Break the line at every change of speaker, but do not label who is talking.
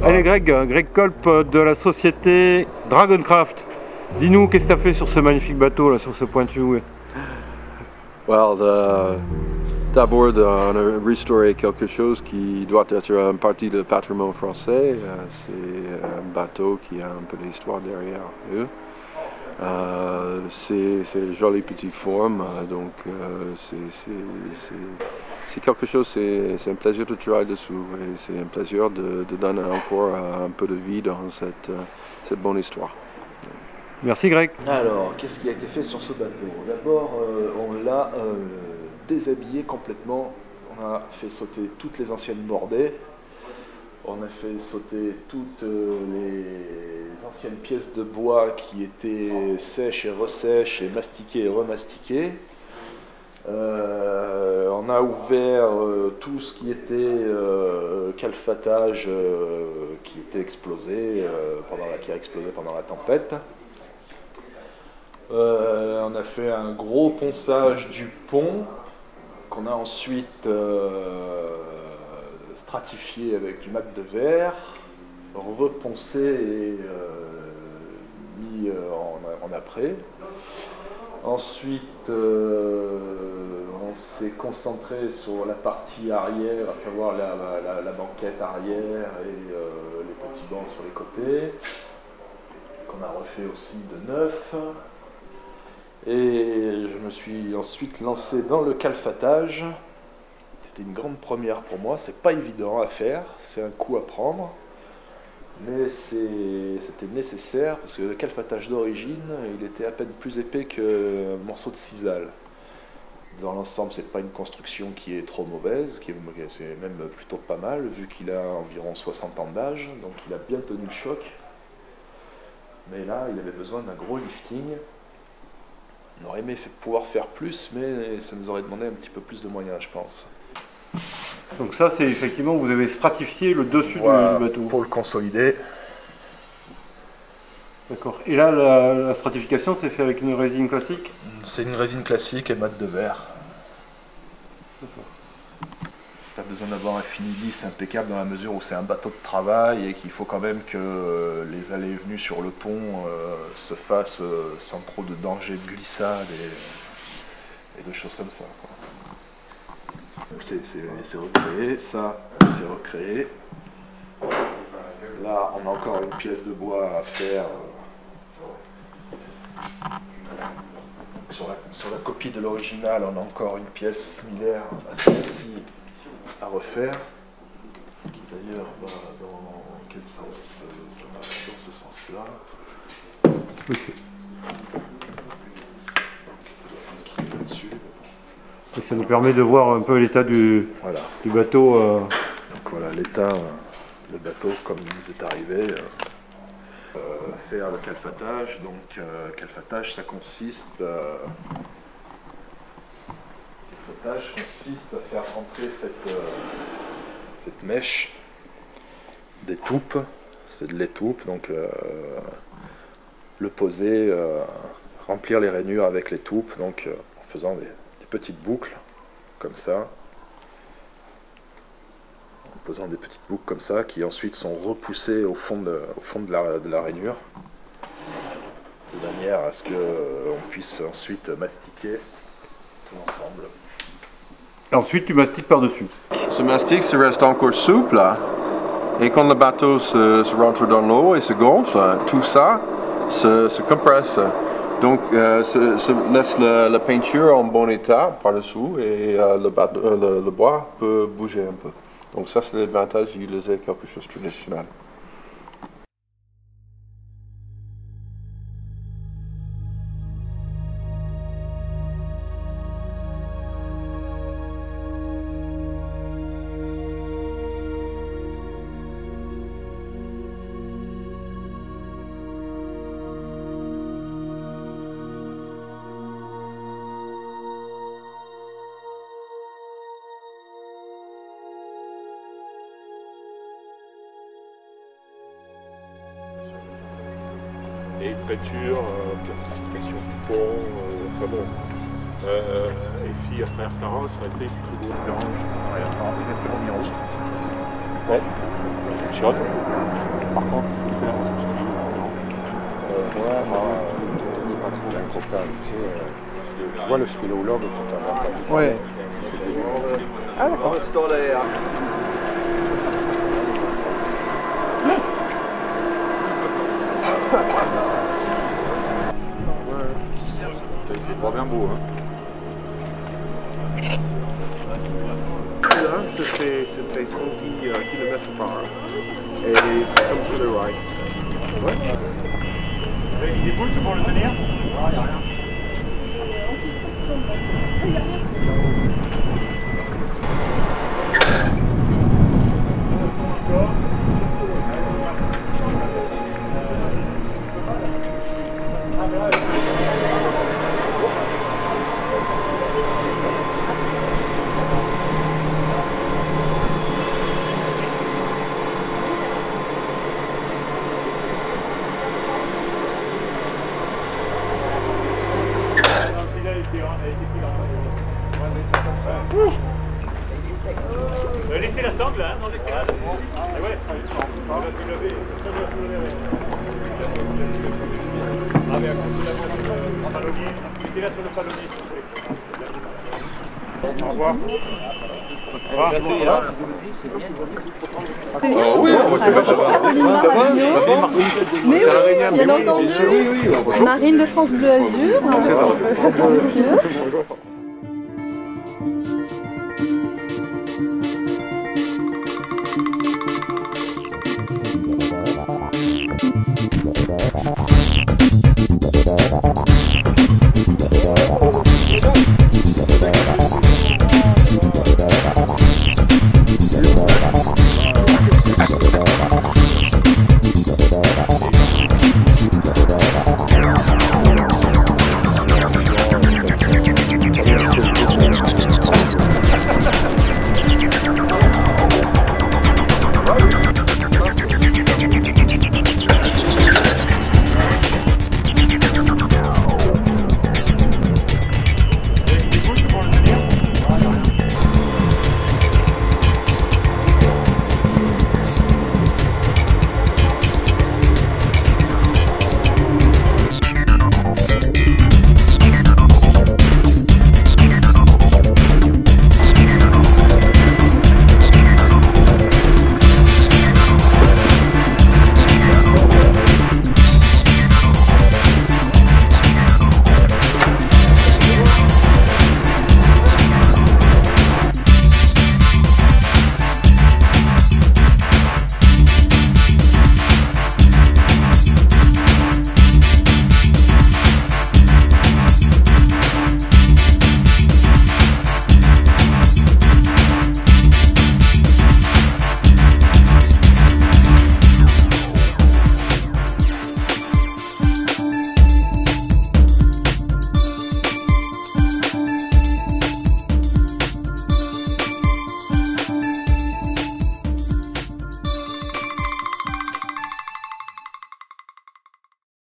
Allez Greg Kolp de la société Dragoncraft. Dis-nous, qu'est-ce que tu as fait sur ce magnifique bateau, là, sur ce pointu?
D'abord, on a restauré quelque chose qui doit être une partie du patrimoine français. C'est un bateau qui a un peu d'histoire derrière eux. C'est une jolie petite forme, donc c'est quelque chose, c'est un plaisir de travailler dessous et c'est un plaisir de donner encore un peu de vie dans cette bonne histoire.
Merci Greg.
Alors, qu'est-ce qui a été fait sur ce bateau? D'abord, on l'a déshabillé complètement. On a fait sauter toutes les anciennes bordées. On a fait sauter toutes les anciennes pièces de bois qui étaient sèches et ressèches et mastiquées et remastiquées. On a ouvert tout ce qui était calfatage qui était explosé, qui a explosé pendant la tempête. On a fait un gros ponçage du pont qu'on a ensuite stratifié avec du mat de verre, reponcé et mis en après. Ensuite, on s'est concentré sur la partie arrière, à savoir la banquette arrière et les petits bancs sur les côtés, qu'on a refait aussi de neuf. Et je me suis ensuite lancé dans le calfatage. C'était une grande première pour moi, c'est pas évident à faire, c'est un coup à prendre. Mais c'était nécessaire parce que le calfatage d'origine, il était à peine plus épais qu'un morceau de sisal. Dans l'ensemble, c'est pas une construction qui est trop mauvaise, c'est même plutôt pas mal, vu qu'il a environ 60 ans d'âge, donc il a bien tenu le choc. Mais là, il avait besoin d'un gros lifting. On aurait aimé pouvoir faire plus, mais ça nous aurait demandé un petit peu plus de moyens, je pense.
Donc ça, c'est effectivement, vous avez stratifié le dessus du bateau.
Pour le consolider.
D'accord. Et là, la stratification, c'est fait avec une résine classique?
C'est une résine classique et mat de verre.
D'accord.
Pas besoin d'avoir un fini lisse impeccable dans la mesure où c'est un bateau de travail et qu'il faut quand même que les allées et venues sur le pont se fassent sans trop de danger de glissade et de choses comme ça, quoi. C'est recréé, ça c'est recréé. Là on a encore une pièce de bois à faire sur la copie de l'original. On a encore une pièce similaire à celle-ci à refaire, qui d'ailleurs va dans quel sens ça va, dans ce sens-là.
Oui.
Ça doit s'inquiéter là-dessus.
Et ça nous permet de voir un peu l'état du bateau.
Donc voilà l'état, le bateau comme il nous est arrivé. Faire le calfatage, donc calfatage ça consiste à faire entrer cette mèche d'étoupe, c'est de l'étoupe, donc le poser, remplir les rainures avec l'étoupe, donc en faisant des petites boucles comme ça, en posant des petites boucles comme ça qui ensuite sont repoussées au fond de la rainure, de manière à ce qu'on puisse ensuite mastiquer tout ensemble.
Et ensuite tu mastiques par-dessus.
Ce mastic, ça reste encore souple, et quand le bateau se rentre dans l'eau et se gonfle, tout ça se compresse. Donc, se laisse la peinture en bon état par-dessous et le bois peut bouger un peu. Donc ça, c'est l'avantage d'utiliser quelque chose de traditionnel.
et une peinture, classification du pont, enfin bon. Et puis à travers Clarence, ça a été très beau. Ouais, ça fonctionne. Par contre, il fait la fonction ski.
Ouais, moi, je n'ai pas trop l'inconfortable. Je vois le spéléologue tout à l'heure.
Ouais.
C'était lui.
Ah d'accord.
C'est vraiment beau. Hein. Là, c'était 110 km par heure. Et c'est comme sur le rail. Ouais. Il est beau pour le tenir? Non, il n'y a rien. Laissez la sangle là, non laissez la. Ah ouais, ah mais à cause de la palonnier, mettez là sur le palonnier s'il vous plaît. Au revoir.
Oui, moi je vais ça va.
Mais oui, bien entendu. Marine de France Bleu Azur. Bonjour.